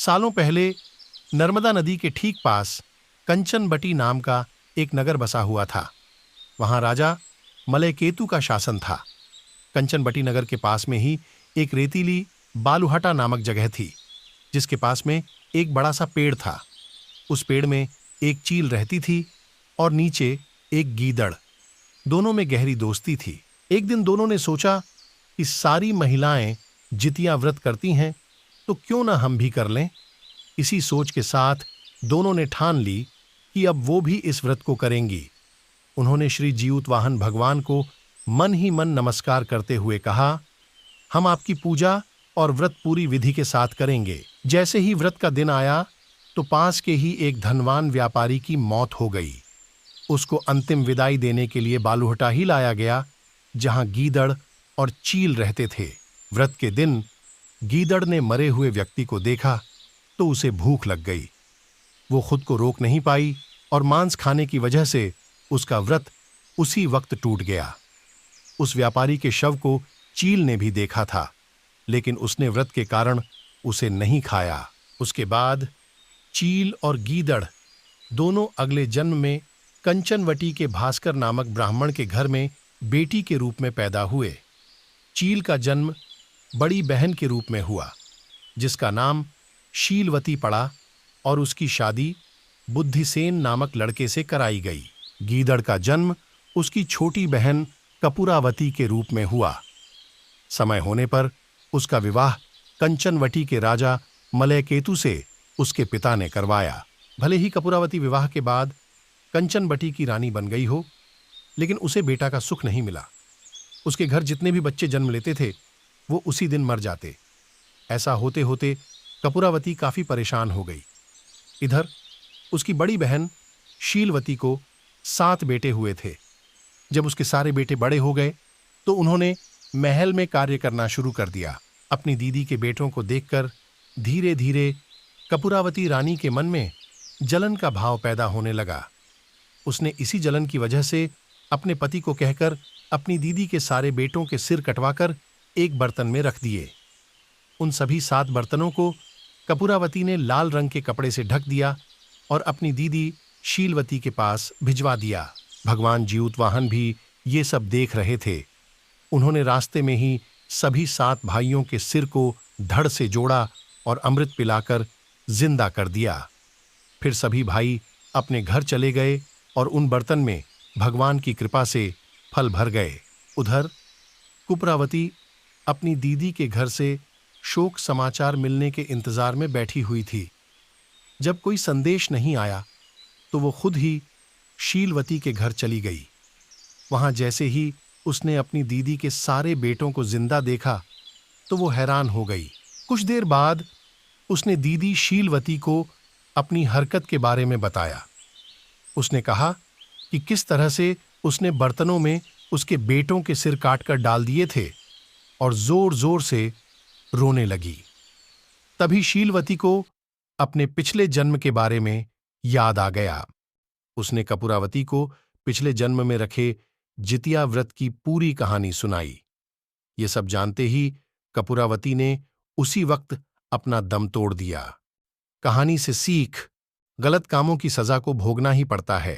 सालों पहले नर्मदा नदी के ठीक पास कंचनबटी नाम का एक नगर बसा हुआ था। वहां राजा मलयकेतु का शासन था। कंचनबटी नगर के पास में ही एक रेतीली बालुहटा नामक जगह थी, जिसके पास में एक बड़ा सा पेड़ था। उस पेड़ में एक चील रहती थी और नीचे एक गीदड़। दोनों में गहरी दोस्ती थी। एक दिन दोनों ने सोचा कि सारी महिलाएं जितिया व्रत करती हैं, तो क्यों ना हम भी कर लें। इसी सोच के साथ दोनों ने ठान ली कि अब वो भी इस व्रत को करेंगी। उन्होंने श्री जीउतवाहन भगवान को मन ही मन नमस्कार करते हुए कहा, हम आपकी पूजा और व्रत पूरी विधि के साथ करेंगे। जैसे ही व्रत का दिन आया तो पास के ही एक धनवान व्यापारी की मौत हो गई। उसको अंतिम विदाई देने के लिए बालुहटा ही लाया गया, जहां गीदड़ और चील रहते थे। व्रत के दिन गीदड़ ने मरे हुए व्यक्ति को देखा तो उसे भूख लग गई। वो खुद को रोक नहीं पाई और मांस खाने की वजह से उसका व्रत उसी वक्त टूट गया। उस व्यापारी के शव को चील ने भी देखा था, लेकिन उसने व्रत के कारण उसे नहीं खाया। उसके बाद चील और गीदड़ दोनों अगले जन्म में कंचनवटी के भास्कर नामक ब्राह्मण के घर में बेटी के रूप में पैदा हुए। चील का जन्म बड़ी बहन के रूप में हुआ, जिसका नाम शीलवती पड़ा और उसकी शादी बुद्धिसेन नामक लड़के से कराई गई। गीदड़ का जन्म उसकी छोटी बहन कपूरावती के रूप में हुआ। समय होने पर उसका विवाह कंचनवटी के राजा मलयकेतु से उसके पिता ने करवाया। भले ही कपूरावती विवाह के बाद कंचनबटी की रानी बन गई हो, लेकिन उसे बेटा का सुख नहीं मिला। उसके घर जितने भी बच्चे जन्म लेते थे वो उसी दिन मर जाते। ऐसा होते होते कपूरावती काफी परेशान हो गई। इधर उसकी बड़ी बहन शीलवती को 7 बेटे हुए थे। जब उसके सारे बेटे बड़े हो गए तो उन्होंने महल में कार्य करना शुरू कर दिया। अपनी दीदी के बेटों को देखकर धीरे धीरे कपूरावती रानी के मन में जलन का भाव पैदा होने लगा। उसने इसी जलन की वजह से अपने पति को कहकर अपनी दीदी के सारे बेटों के सिर कटवाकर एक बर्तन में रख दिए। उन सभी 7 बर्तनों को कपूरावती ने लाल रंग के कपड़े से ढक दिया और अपनी दीदी शीलवती के पास भिजवा दिया। भगवान जीउतवाहन भी ये सब देख रहे थे। उन्होंने रास्ते में ही सभी 7 भाइयों के सिर को धड़ से जोड़ा और अमृत पिलाकर जिंदा कर दिया। फिर सभी भाई अपने घर चले गए और उन बर्तन में भगवान की कृपा से फल भर गए। उधर कुपरावती अपनी दीदी के घर से शोक समाचार मिलने के इंतजार में बैठी हुई थी। जब कोई संदेश नहीं आया तो वो खुद ही शीलवती के घर चली गई। वहां जैसे ही उसने अपनी दीदी के सारे बेटों को जिंदा देखा तो वो हैरान हो गई। कुछ देर बाद उसने दीदी शीलवती को अपनी हरकत के बारे में बताया। उसने कहा कि किस तरह से उसने बर्तनों में उसके बेटों के सिर काटकर डाल दिए थे और जोर जोर से रोने लगी। तभी शीलवती को अपने पिछले जन्म के बारे में याद आ गया। उसने कपूरावती को पिछले जन्म में रखे जितिया व्रत की पूरी कहानी सुनाई। ये सब जानते ही कपूरावती ने उसी वक्त अपना दम तोड़ दिया। कहानी से सीख, गलत कामों की सजा को भोगना ही पड़ता है।